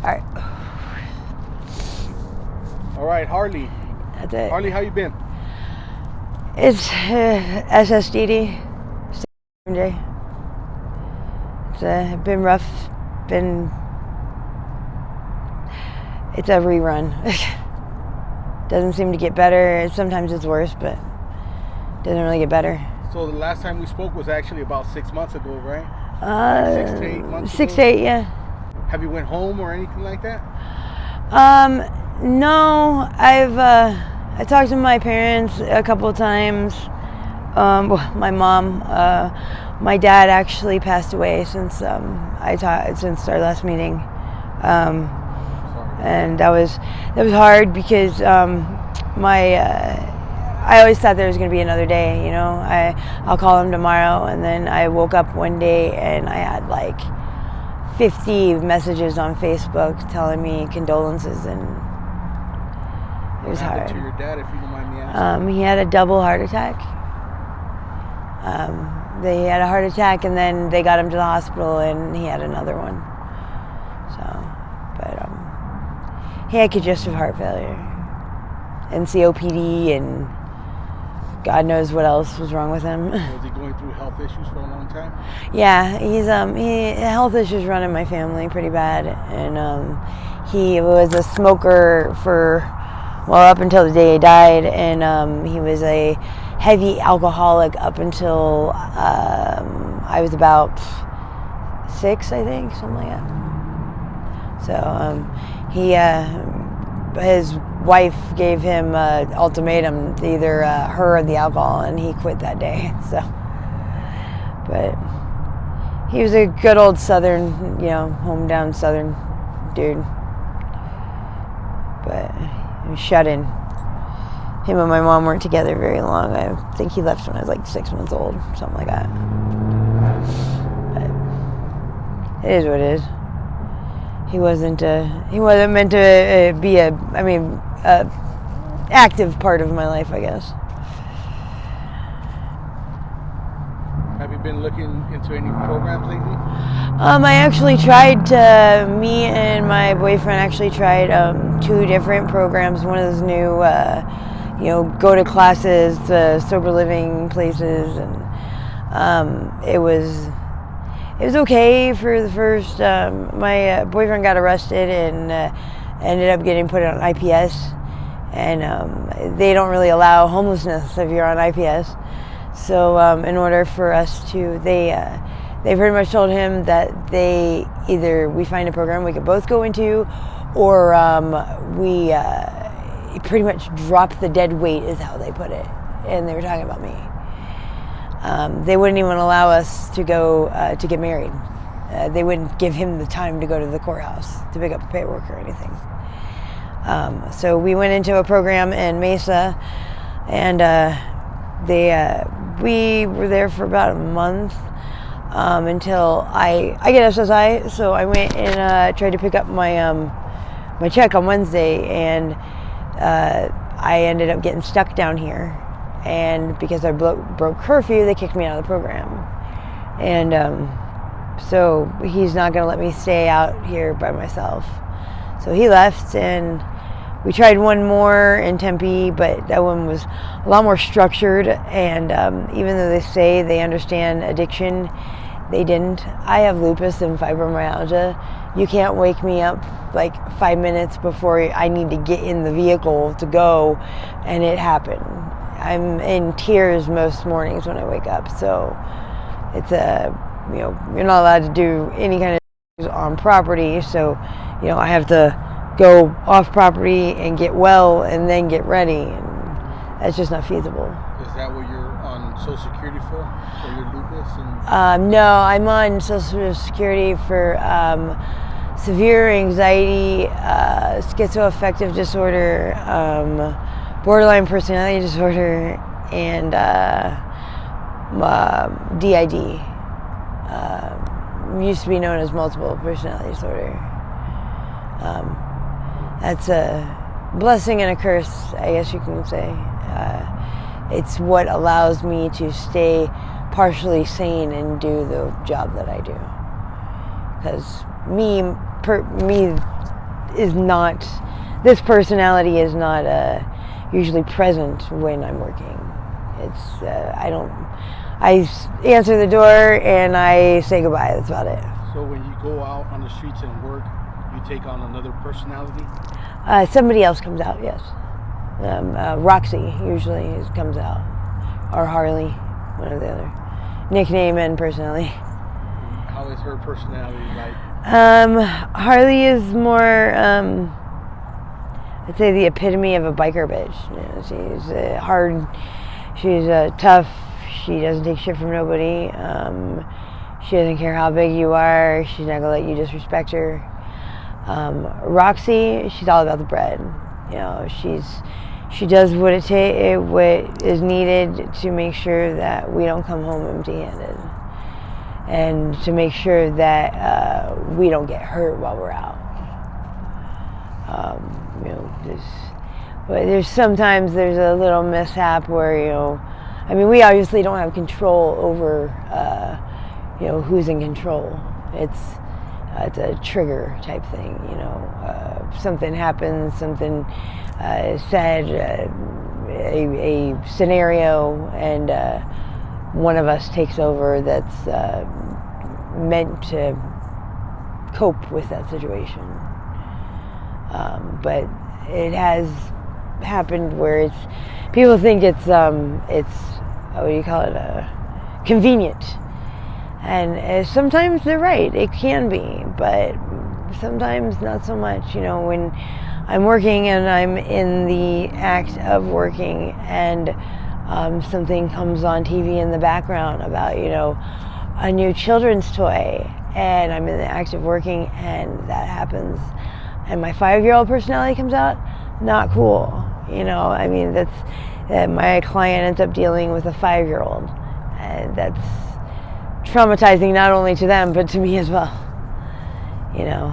All right. All right, Harley. That's it. Harley, how you been? It's SSDD. It's been rough. It's a rerun. Doesn't seem to get better. Sometimes it's worse, but doesn't really get better. So the last time we spoke was actually about 6 months ago, right? 6 to 8 months ago? 6 to 8, yeah. Have you went home or anything like that? No. I talked to my parents a couple of times. My mom. My dad actually passed away since since our last meeting. And that was hard because I always thought there was going to be another day, I'll call him tomorrow, and then I woke up one day and I had like 50 messages on Facebook telling me condolences, and it was hard. What happened to your dad, if you don't mind me asking? He had a double heart attack. They had a heart attack, and then they got him to the hospital, and he had another one. He had congestive heart failure and COPD, and God knows what else was wrong with him. Was he going through health issues for a long time? Yeah, health issues run in my family pretty bad, and he was a smoker up until the day he died, and he was a heavy alcoholic up until I was about 6, I think, something like that. So his wife gave him an ultimatum to either her or the alcohol, and he quit that day. So, but he was a good old Southern, home down Southern dude. But he was shut in. Him and my mom weren't together very long. I think he left when I was like 6 months old, something like that. But it is what it is. He wasn't meant to be a active part of my life, I guess. Have you been looking into any programs lately? I actually tried me and my boyfriend actually tried 2 different programs. One of those new, go to classes, sober living places, and it was okay for the first. My boyfriend got arrested and ended up getting put on IPS, and they don't really allow homelessness if you're on IPS. So in order for us to, they pretty much told him that we find a program we could both go into, or we pretty much drop the dead weight, is how they put it, and they were talking about me. They wouldn't even allow us to go to get married. They wouldn't give him the time to go to the courthouse to pick up paperwork or anything. So we went into a program in Mesa, and we were there for about a month until I get SSI. So I went and tried to pick up my my check on Wednesday, and I ended up getting stuck down here. And because I broke curfew, they kicked me out of the program. And so he's not going to let me stay out here by myself. So he left, and we tried one more in Tempe, but that one was a lot more structured. And even though they say they understand addiction, they didn't. I have lupus and fibromyalgia. You can't wake me up like 5 minutes before I need to get in the vehicle to go, and it happened. I'm in tears most mornings when I wake up, so it's you're not allowed to do any kind of things on property, so I have to go off property and get well and then get ready, and that's just not feasible. Is that what you're on Social Security for your lupus? No, I'm on Social Security for severe anxiety, schizoaffective disorder, borderline personality disorder, and DID. Used to be known as multiple personality disorder. That's a blessing and a curse, I guess you can say. It's what allows me to stay partially sane and do the job that I do. Because me is not, this personality is not usually present when I'm working. It's, I answer the door and I say goodbye, that's about it. So when you go out on the streets and work, you take on another personality? Somebody else comes out, yes. Roxy usually comes out, or Harley, one or the other. Nickname and personality. How is her personality like? Harley is more, I'd say the epitome of a biker bitch. You know, she's hard, she's tough, she doesn't take shit from nobody. She doesn't care how big you are, she's not gonna let you disrespect her. Roxy, she's all about the bread. You know, she does what is needed to make sure that we don't come home empty-handed, and to make sure that we don't get hurt while we're out. You know, there's sometimes there's a little mishap where, you know, I mean, we obviously don't have control over you know, who's in control. It's a trigger type thing, you know. Something happens, something said, a scenario, and one of us takes over that's meant to cope with that situation. But it has happened where people think it's what do you call it, convenient. And sometimes they're right, it can be, but sometimes not so much. You know, when I'm working and I'm in the act of working, and something comes on TV in the background about, you know, a new children's toy, and I'm in the act of working and that happens, and my 5-year-old personality comes out, not cool. You know, I mean, that's my client ends up dealing with a 5-year-old, and that's traumatizing not only to them but to me as well. You know.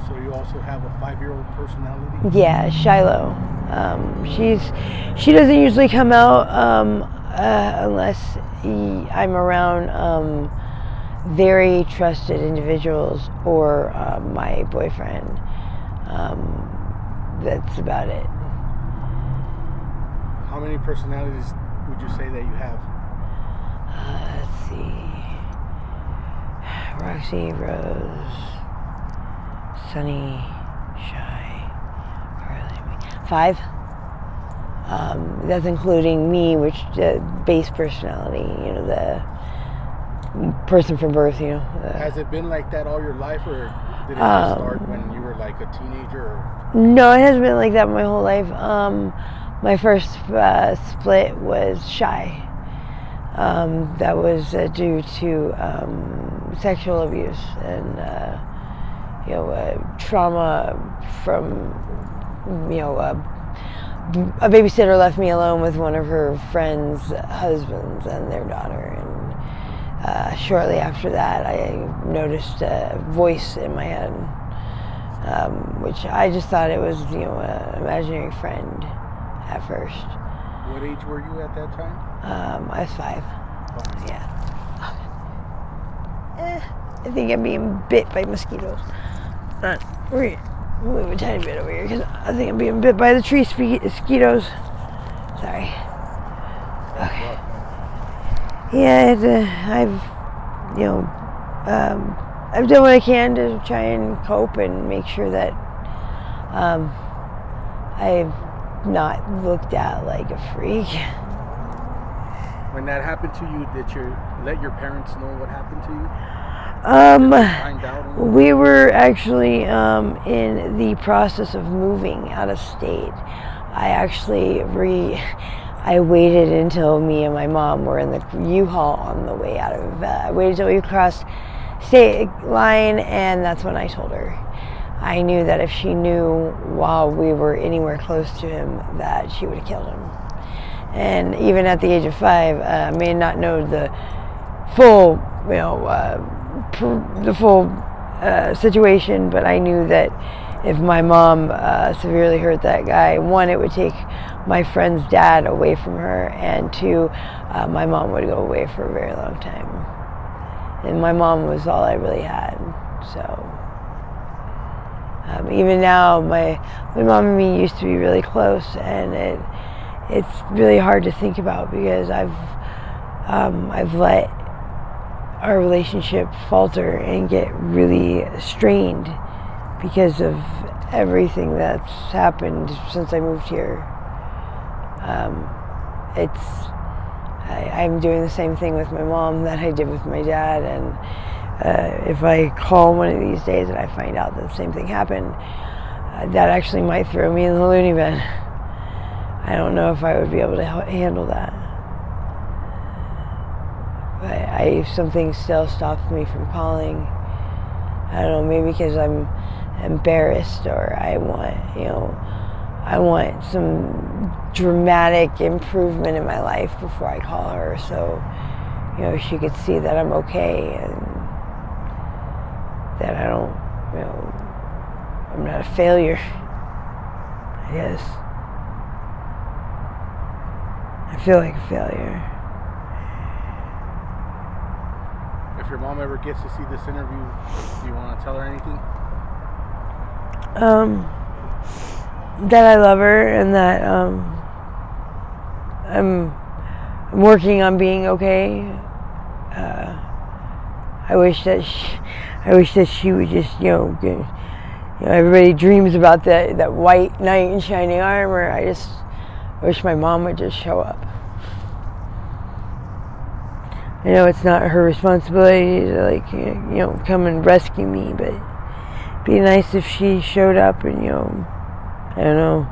So you also have a 5-year-old personality? Yeah, Shiloh. She doesn't usually come out unless I'm around very trusted individuals or my boyfriend. That's about it. How many personalities would you say that you have? Let's see. Roxy, Rose, Sunny, Shy, Harley, 5. That's including me, which base personality, you know, the person from birth, you know. Has it been like that all your life, or did it just start when you were like a teenager? Or? No, it hasn't been like that my whole life. My first split was Shy. That was due to sexual abuse and you know, trauma from, you know, a babysitter left me alone with one of her friends' husbands and their daughter, and shortly after that I noticed a voice in my head, which I just thought it was, you know, an imaginary friend at first. What age were you at that time? I was 5. Yeah. I think I'm being bit by mosquitoes. We're move a tiny bit over here because I think I'm being bit by the tree mosquitoes. Sorry. Okay. Yeah, I've, you know, I've done what I can to try and cope and make sure that I've not looked at like a freak. When that happened to you, did you let your parents know what happened to you? We were actually in the process of moving out of state. I waited until me and my mom were in the U-Haul on the way out of, I waited until we crossed state line, and that's when I told her. I knew that if she knew while we were anywhere close to him that she would have killed him. And even at the age of 5, I may not know the full, you know, situation, but I knew that if my mom severely hurt that guy, 1, it would take my friend's dad away from her, and 2, my mom would go away for a very long time. And my mom was all I really had, so. Even now, my mom and me used to be really close, and it's really hard to think about because I've let our relationship falter and get really strained because of everything that's happened since I moved here. I'm doing the same thing with my mom that I did with my dad, and if I call one of these days and I find out that the same thing happened, that actually might throw me in the loony bin. I don't know if I would be able to handle that. But something still stops me from calling. I don't know, maybe because I'm embarrassed, or I want some dramatic improvement in my life before I call her, so she could see that I'm okay and that I'm not a failure, I guess. I feel like a failure. If your mom ever gets to see this interview, do you want to tell her anything? That I love her, and that I'm working on being okay. I wish that she would just everybody dreams about that white knight in shining armor. I wish my mom would just show up. I know it's not her responsibility to come and rescue me, but it'd be nice if she showed up and I don't know.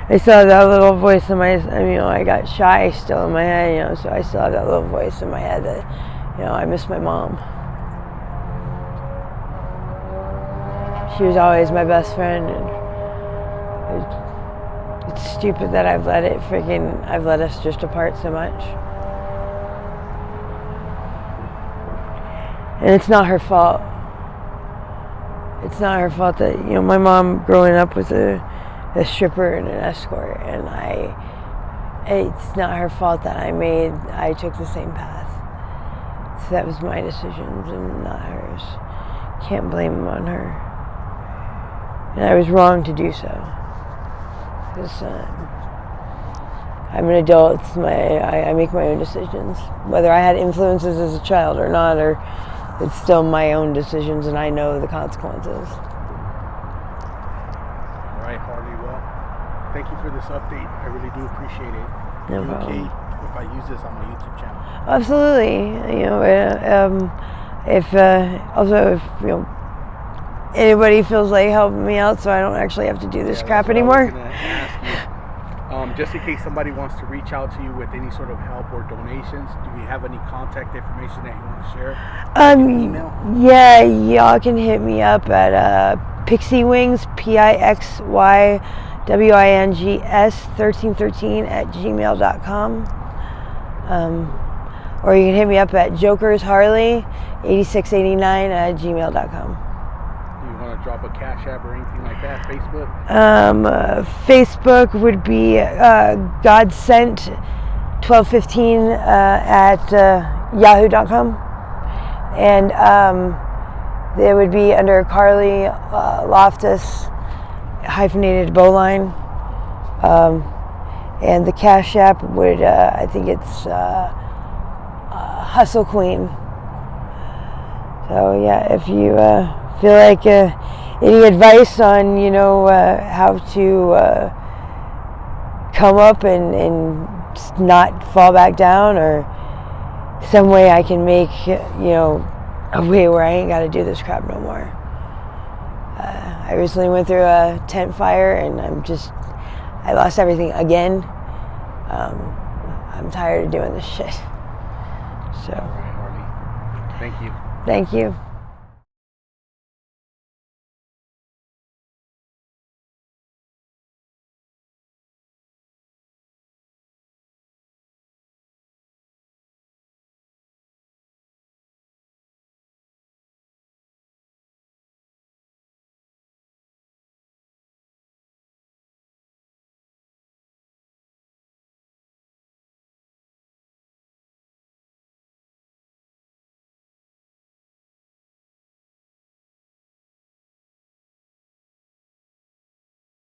I still have that little voice in my, I got shy still in my head, so I still have that little voice in my head that, I miss my mom. She was always my best friend, and it's stupid that I've let us drift apart so much. And it's not her fault. It's not her fault that, my mom growing up was a stripper and an escort, and it's not her fault that I took the same path. So that was my decisions and not hers. Can't blame them on her. And I was wrong to do so. Because I'm an adult. I make my own decisions. Whether I had influences as a child or not, or it's still my own decisions, and I know the consequences. All right, Harley. Well, thank you for this update. I really do appreciate it. No problem. Okay if I use this on my YouTube channel? Absolutely. If anybody feels like helping me out, so I don't actually have to do this crap anymore. Just in case somebody wants to reach out to you with any sort of help or donations, do you have any contact information that you want to share? Email? Yeah, y'all can hit me up at Pixie Wings, PIXYWINGS1313 @gmail.com. Or you can hit me up at JokersHarley8689 @gmail.com. Drop a Cash App or anything like that? Facebook? Facebook would be Godsent 1215 at yahoo.com, and they would be under Carly Loftus hyphenated bowline, and the Cash App would I think it's Hustle Queen. So yeah, if you feel like any advice on how to come up and not fall back down, or some way I can make a way where I ain't got to do this crap no more. I recently went through a tent fire, and I lost everything again. I'm tired of doing this shit. So all right, Harley. Thank you. Thank you.